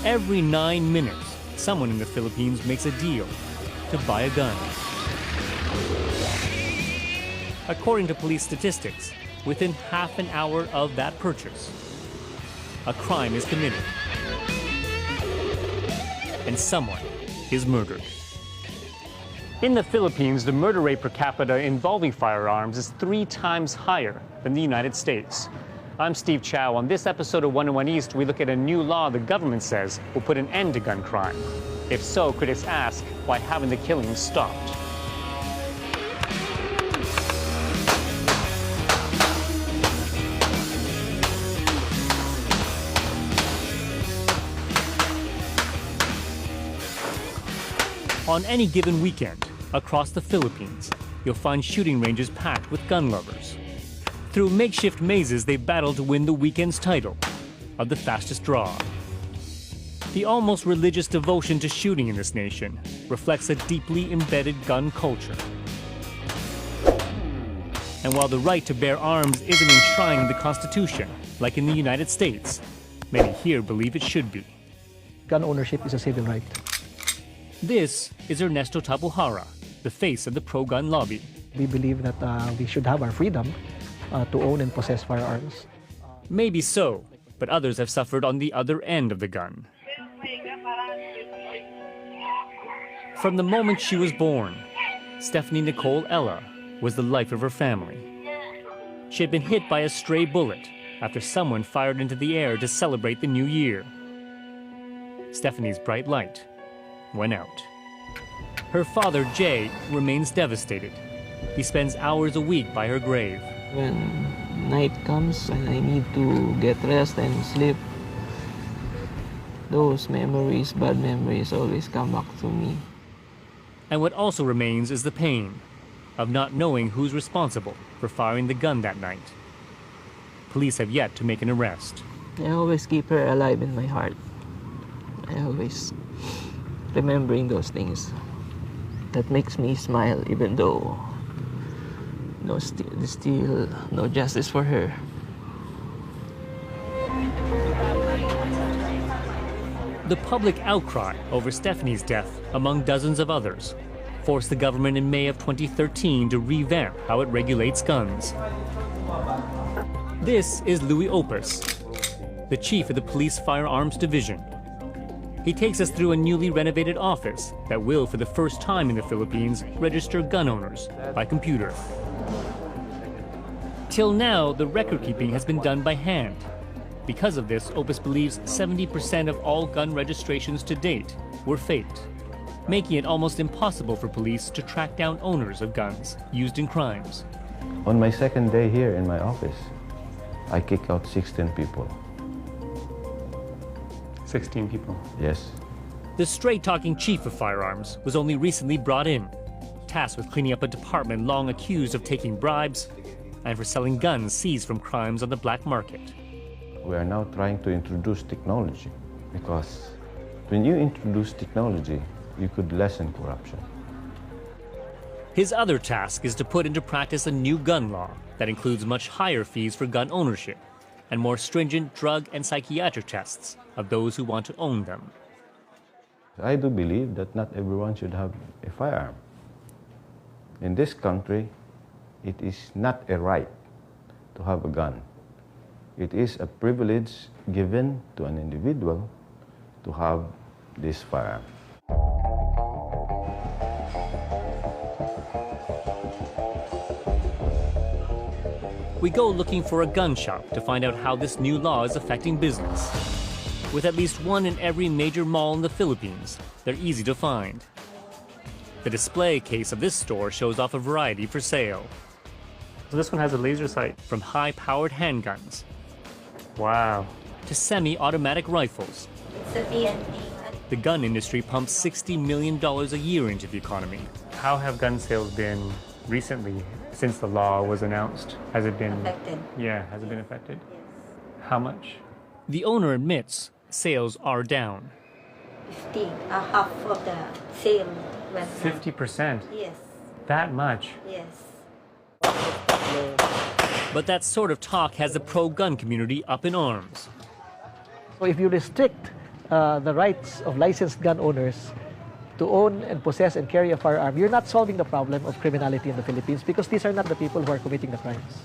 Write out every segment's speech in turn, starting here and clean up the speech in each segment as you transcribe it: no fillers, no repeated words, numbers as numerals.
Every 9 minutes, someone in the Philippines makes a deal to buy a gun. According to police statistics, within half an hour of that purchase, a crime is committed and someone is murdered. In the Philippines, the murder rate per capita involving firearms is 3 times higher than the United States. I'm Steve Chow. On this episode of 101 East, we look at a new law the government says will put an end to gun crime. If so, critics ask, why haven't the killings stopped? On any given weekend, across the Philippines, you'll find shooting ranges packed with gun lovers. Through makeshift mazes, they battle to win the weekend's title of the fastest draw. The almost religious devotion to shooting in this nation reflects a deeply embedded gun culture. And while the right to bear arms isn't enshrined in the Constitution, like in the United States, many here believe it should be. Gun ownership is a civil right. This is Ernesto Tabuhara, the face of the pro-gun lobby. We believe that we should have our freedom to own and possess firearms. Maybe so, but others have suffered on the other end of the gun. From the moment she was born, Stephanie Nicole Ella was the life of her family. She had been hit by a stray bullet after someone fired into the air to celebrate the new year. Stephanie's bright light went out. Her father, Jay, remains devastated. He spends hours a week by her grave. When night comes and I need to get rest and sleep, those memories, bad memories, always come back to me. And what also remains is the pain of not knowing who's responsible for firing the gun that night. Police have yet to make an arrest. I always keep her alive in my heart. I always remembering those things. That makes me smile, even though still no justice for her. The public outcry over Stephanie's death, among dozens of others, forced the government in May of 2013 to revamp how it regulates guns. This is Louis Opus, the chief of the police firearms division. He takes us through a newly renovated office that will, for the first time in the Philippines, register gun owners by computer. Till now, the record-keeping has been done by hand. Because of this, Opus believes 70% of all gun registrations to date were faked, making it almost impossible for police to track down owners of guns used in crimes. On my second day here in my office, I kick out 16 people. 16 people. Yes. The straight-talking chief of firearms was only recently brought in, tasked with cleaning up a department long accused of taking bribes and for selling guns seized from crimes on the black market. We are now trying to introduce technology because when you introduce technology, you could lessen corruption. His other task is to put into practice a new gun law that includes much higher fees for gun ownership and more stringent drug and psychiatric tests of those who want to own them. I do believe that not everyone should have a firearm. In this country, it is not a right to have a gun. It is a privilege given to an individual to have this firearm. We go looking for a gun shop to find out how this new law is affecting business. With at least one in every major mall in the Philippines, they're easy to find. The display case of this store shows off a variety for sale. So this one has a laser sight. From high-powered handguns, wow, to semi-automatic rifles. It's a PNP. The gun industry pumps $60 million a year into the economy. How have gun sales been recently, since the law was announced? Has it been Affected? Yeah, has it been affected? Yes. How much? The owner admits sales are down. 50, half of the sale went down. 50%? Yes, That much? yes. But that sort of talk has the pro-gun community up in arms. So if you restrict the rights of licensed gun owners to own and possess and carry a firearm, you're not solving the problem of criminality in the Philippines because these are not the people who are committing the crimes.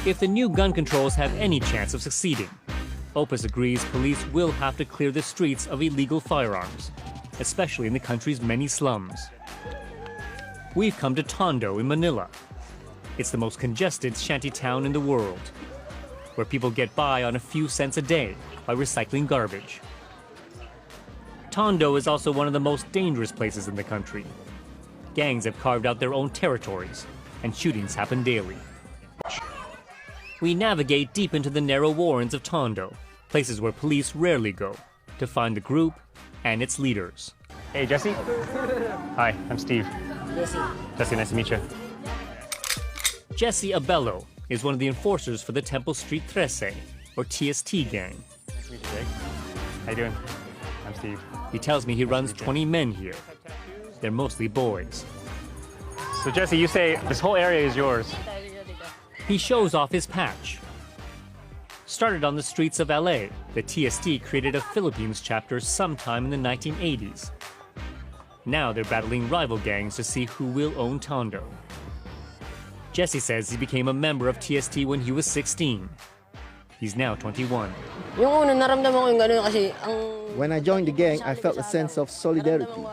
If the new gun controls have any chance of succeeding, Opus agrees police will have to clear the streets of illegal firearms, especially in the country's many slums. We've come to Tondo in Manila. It's the most congested shantytown in the world, where people get by on a few cents a day by recycling garbage. Tondo is also one of the most dangerous places in the country. Gangs have carved out their own territories, and shootings happen daily. We navigate deep into the narrow warrens of Tondo, places where police rarely go, to find the group and its leaders. Hey, Jesse. Hi, I'm Steve. Jesse, nice to meet you. Jesse Abello is one of the enforcers for the Temple Street 13, or TST gang. Nice to meet you, Jake. How you doing? I'm Steve. He tells me he runs 20 men here. They're mostly boys. So Jesse, you say this whole area is yours. He shows off his patch. Started on the streets of LA, the TST created a Philippines chapter sometime in the 1980s. Now they're battling rival gangs to see who will own Tondo. Jesse says he became a member of TST when he was 16. He's now 21. When I joined the gang, I felt a sense of solidarity.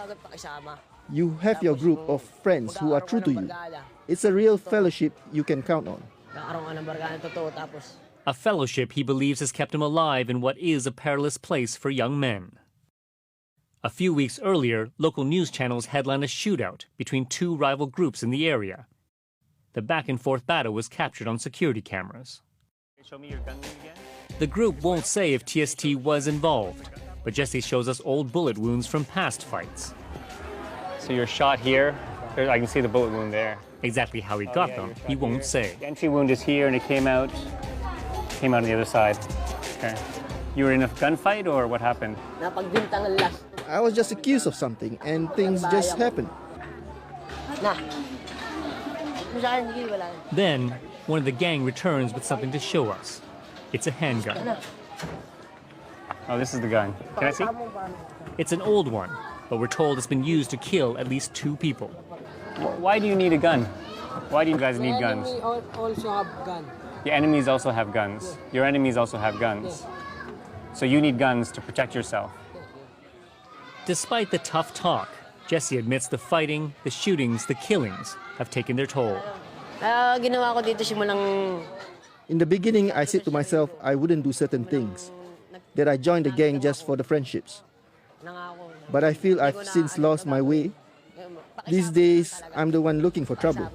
You have your group of friends who are true to you. It's a real fellowship you can count on. A fellowship he believes has kept him alive in what is a perilous place for young men. A few weeks earlier, local news channels headlined a shootout between two rival groups in the area. The back-and-forth battle was captured on security cameras. Show me your gun again? The group won't say if TST was involved, but Jesse shows us old bullet wounds from past fights. So you're shot here. I can see the bullet wound there. Exactly how he got them, he won't say. The entry wound is here, and it came out on the other side. Okay. You were in a gunfight, or what happened? I was just accused of something, and things just happened. Then, one of the gang returns with something to show us. It's a handgun. Oh, this is the gun. Can I see? It's an old one, but we're told it's been used to kill at least 2 people. Why do you need a gun? Why do you guys need guns? Also have gun. Your enemies also have guns. Your enemies also have guns. So you need guns to protect yourself. Despite the tough talk, Jesse admits the fighting, the shootings, the killings have taken their toll. In the beginning, I said to myself I wouldn't do certain things, that I joined the gang just for the friendships. But I feel I've since lost my way. These days, I'm the one looking for trouble.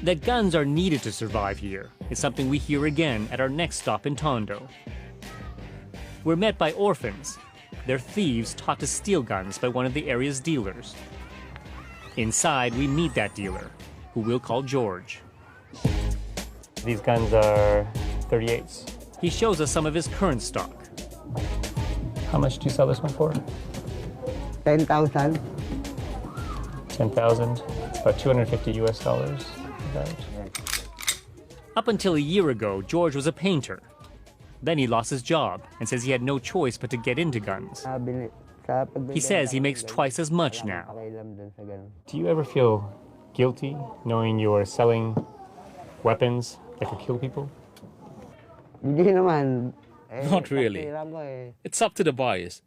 That guns are needed to survive here is something we hear again at our next stop in Tondo. We're met by orphans. They're thieves taught to steal guns by one of the area's dealers. Inside, we meet that dealer, who we'll call George. These guns are 38s. He shows us some of his current stock. How much do you sell this one for? 10,000. 10,000. About $250 US. About. Up until a year ago, George was a painter. Then he lost his job and says he had no choice but to get into guns. He says he makes twice as much now. Do you ever feel guilty knowing you're selling weapons that could kill people? Not really. It's up to the buyers.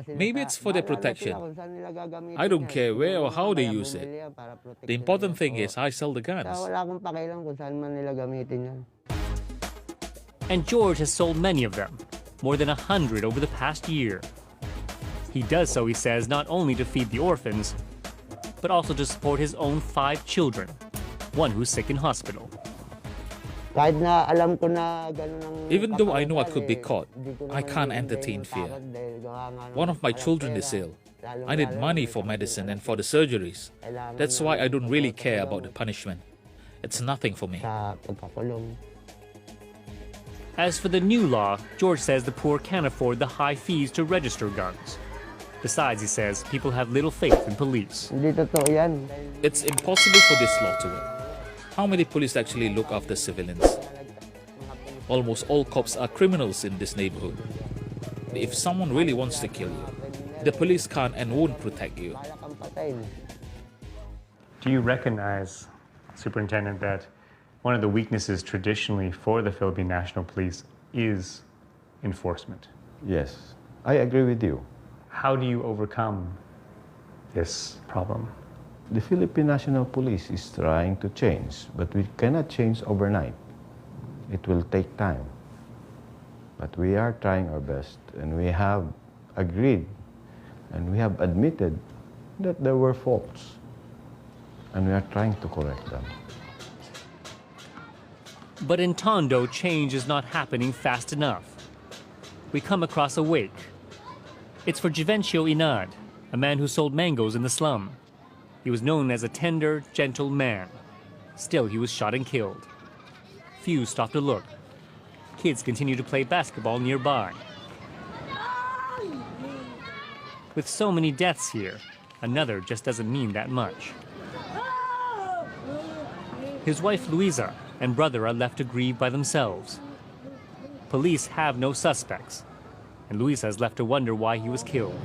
Maybe it's for their protection. I don't care where or how they use it. The important thing is I sell the guns. And George has sold many of them, more than 100 over the past year. He does so, he says, not only to feed the orphans, but also to support his own 5 children, one who's sick in hospital. Even though I know I could be caught, I can't entertain fear. One of my children is ill. I need money for medicine and for the surgeries. That's why I don't really care about the punishment. It's nothing for me. As for the new law, George says the poor can't afford the high fees to register guns. Besides, he says, people have little faith in police. It's impossible for this law to work. How many police actually look after civilians? Almost all cops are criminals in this neighborhood. If someone really wants to kill you, the police can't and won't protect you. Do you recognize, Superintendent, that one of the weaknesses traditionally for the Philippine National Police is enforcement? Yes, I agree with you. How do you overcome this problem? The Philippine National Police is trying to change, but we cannot change overnight. It will take time. But we are trying our best, and we have agreed and we have admitted that there were faults, and we are trying to correct them. But in Tondo, change is not happening fast enough. We come across a wake. It's for Juvencio Inad, a man who sold mangoes in the slum. He was known as a tender, gentle man. Still, he was shot and killed. Few stopped to look. Kids continue to play basketball nearby. With so many deaths here, another just doesn't mean that much. His wife Luisa and brother are left to grieve by themselves. Police have no suspects, and Luisa is left to wonder why he was killed.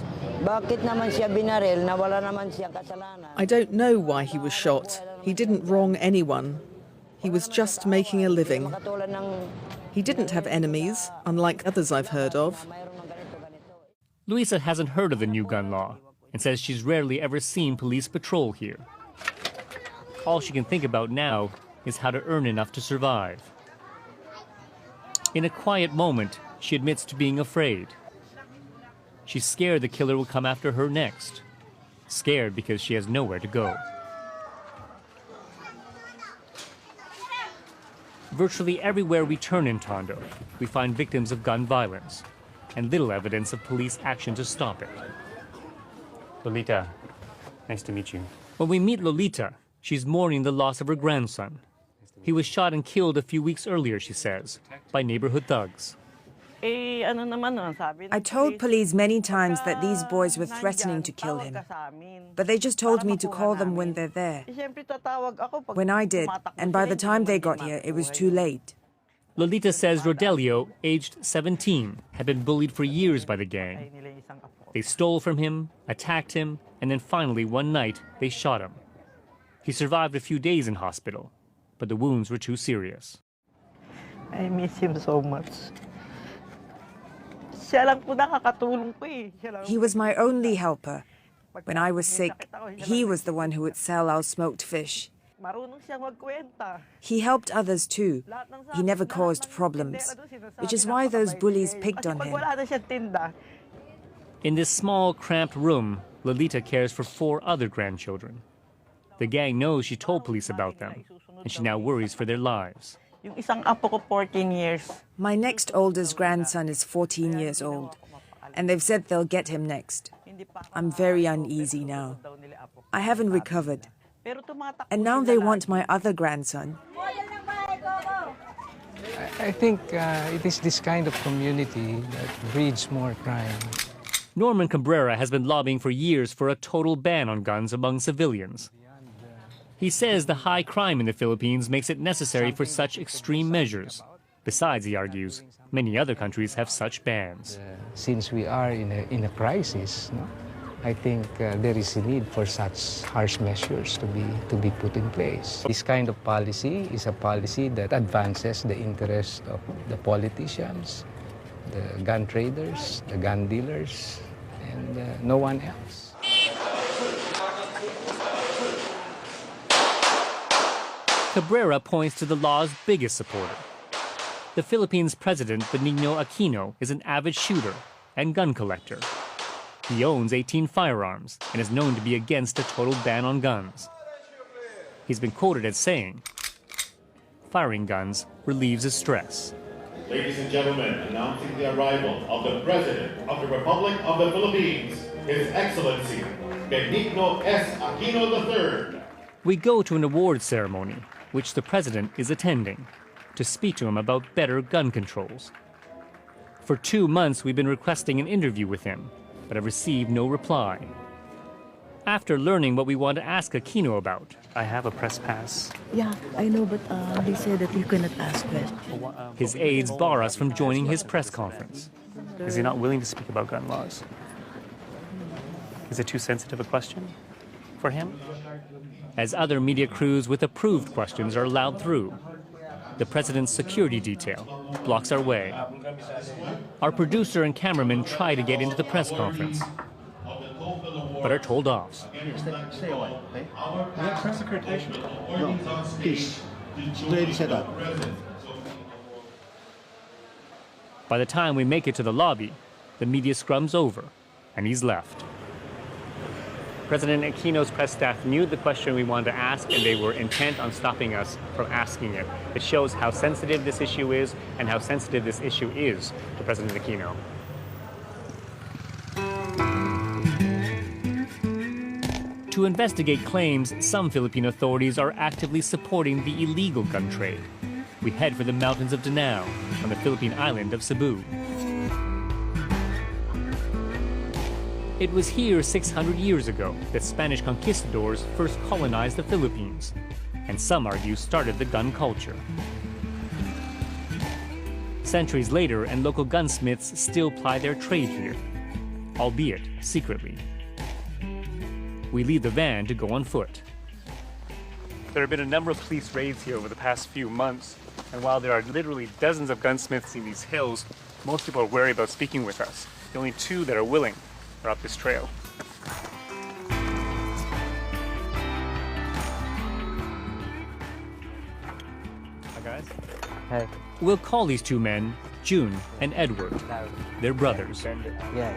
I don't know why he was shot. He didn't wrong anyone. He was just making a living. He didn't have enemies, unlike others I've heard of. Luisa hasn't heard of the new gun law and says she's rarely ever seen police patrol here. All she can think about now is how to earn enough to survive. In a quiet moment, she admits to being afraid. She's scared the killer will come after her next. Scared because she has nowhere to go. Virtually everywhere we turn in Tondo, we find victims of gun violence and little evidence of police action to stop it. Lolita, nice to meet you. When we meet Lolita, she's mourning the loss of her grandson. He was shot and killed a few weeks earlier, she says, by neighborhood thugs. I told police many times that these boys were threatening to kill him, but they just told me to call them when they're there. When I did, and by the time they got here, it was too late. Lolita says Rodelio, aged 17, had been bullied for years by the gang. They stole from him, attacked him, and then finally one night they shot him. He survived a few days in hospital, but the wounds were too serious. I miss him so much. He was my only helper. When I was sick, he was the one who would sell our smoked fish. He helped others too. He never caused problems, which is why those bullies picked on him. In this small, cramped room, Lolita cares for 4 other grandchildren. The gang knows she told police about them, and she now worries for their lives. Yung isang apo ko 14 years. My next oldest grandson is 14 years old, and they've said they'll get him next. I'm very uneasy now. I haven't recovered. And now they want my other grandson. I think it is this kind of community that breeds more crime. Norman Cabrera has been lobbying for years for a total ban on guns among civilians. He says the high crime in the Philippines makes it necessary for such extreme measures. Besides, he argues, many other countries have such bans. Since we are in a crisis, no? I think there is a need for such harsh measures to be put in place. This kind of policy is a policy that advances the interests of the politicians, the gun traders, the gun dealers, and no one else. Cabrera points to the law's biggest supporter. The Philippines president, Benigno Aquino, is an avid shooter and gun collector. He owns 18 firearms and is known to be against a total ban on guns. He's been quoted as saying, "Firing guns relieves his stress." Ladies and gentlemen, announcing the arrival of the President of the Republic of the Philippines, His Excellency Benigno S. Aquino III. We go to an awards ceremony, which the president is attending, to speak to him about better gun controls. For 2 months, we've been requesting an interview with him, but have received no reply. After learning what we want to ask Aquino about, I have a press pass. Yeah, I know, but they said that you cannot ask questions. His aides bar us from joining his press conference. Is he not willing to speak about gun laws? Is it too sensitive a question for him? As other media crews with approved questions are allowed through, the president's security detail blocks our way. Our producer and cameraman try to get into the press conference, but are told off. Stay away, okay? We have press accreditation. No, please. Already said that. By the time we make it to the lobby, the media scrums over, and he's left. President Aquino's press staff knew the question we wanted to ask, and they were intent on stopping us from asking it. It shows how sensitive this issue is and how sensitive this issue is to President Aquino. To investigate claims some Philippine authorities are actively supporting the illegal gun trade, we head for the mountains of Danao on the Philippine island of Cebu. It was here 600 years ago that Spanish conquistadors first colonized the Philippines, and some argue started the gun culture. Centuries later, and local gunsmiths still ply their trade here, albeit secretly. We leave the van to go on foot. There have been a number of police raids here over the past few months, and while there are literally dozens of gunsmiths in these hills, most people are wary about speaking with us. The only two that are willing are up this trail. Hi, guys. Hey. We'll call these two men June and Edward. They're brothers. Yeah,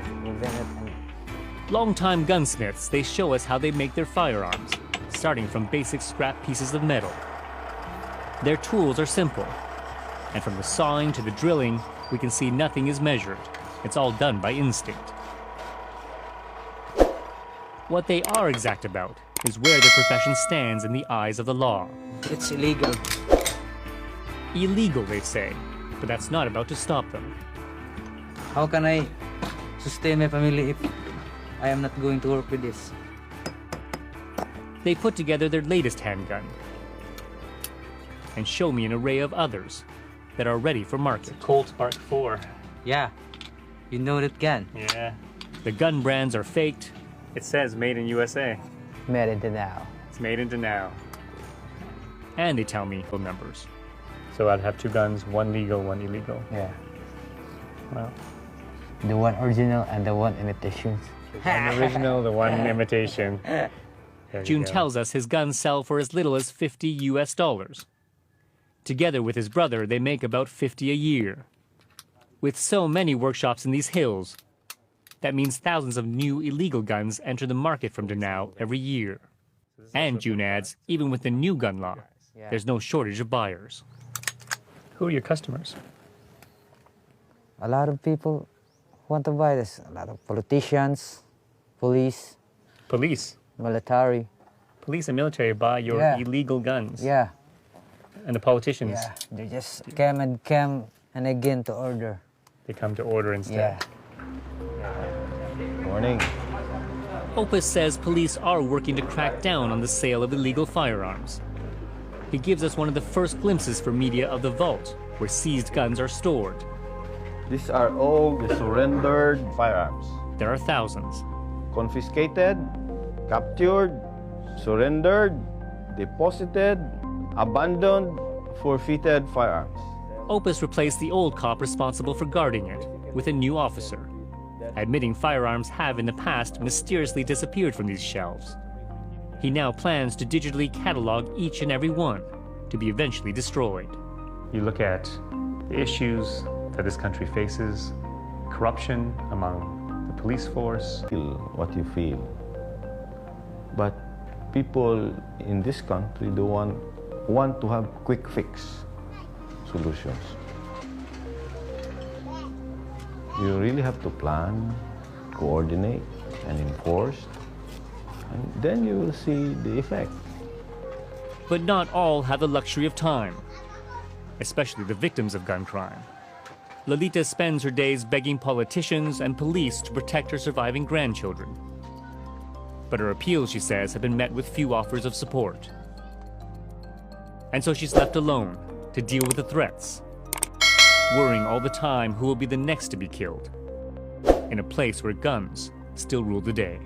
Longtime gunsmiths, they show us how they make their firearms, starting from basic scrap pieces of metal. Their tools are simple, and from the sawing to the drilling, we can see nothing is measured. It's all done by instinct. What they are exact about is where their profession stands in the eyes of the law. It's illegal. Illegal, they say, but that's not about to stop them. How can I sustain my family if I am not going to work with this? They put together their latest handgun and show me an array of others that are ready for market. Colt Mark IV. Yeah, you know that gun. Yeah. The gun brands are faked. It says made in USA. Made in Danao. It's made in Danao. And they tell me phone numbers. So I'd have two guns, one legal, one illegal. Yeah. Well, the one original and the one imitation. one original, the one imitation. June tells us his guns sell for as little as $50 US. Together with his brother, they make about $50 a year. With so many workshops in these hills, that means thousands of new illegal guns enter the market from Danao every year. And June adds, even with the new gun law, there's no shortage of buyers. Who are your customers? A lot of people want to buy this. A lot of politicians, police. Police? Military. Police and military buy your illegal guns? Yeah. And the politicians? Yeah, they just come and again to order. They come to order instead? Yeah. Morning. Opus says police are working to crack down on the sale of illegal firearms. He gives us one of the first glimpses for media of the vault, where seized guns are stored. These are all the surrendered firearms. There are thousands. Confiscated, captured, surrendered, deposited, abandoned, forfeited firearms. Opus replaced the old cop responsible for guarding it with a new officer, admitting firearms have in the past mysteriously disappeared from these shelves. He now plans to digitally catalog each and every one to be eventually destroyed. You look at the issues that this country faces, corruption among the police force. Feel what you feel. But people in this country don't want to have quick fix solutions. You really have to plan, coordinate, and enforce, and then you will see the effect. But not all have the luxury of time, especially the victims of gun crime. Lolita spends her days begging politicians and police to protect her surviving grandchildren. But her appeals, she says, have been met with few offers of support. And so she's left alone to deal with the threats, worrying all the time who will be the next to be killed, in a place where guns still rule the day.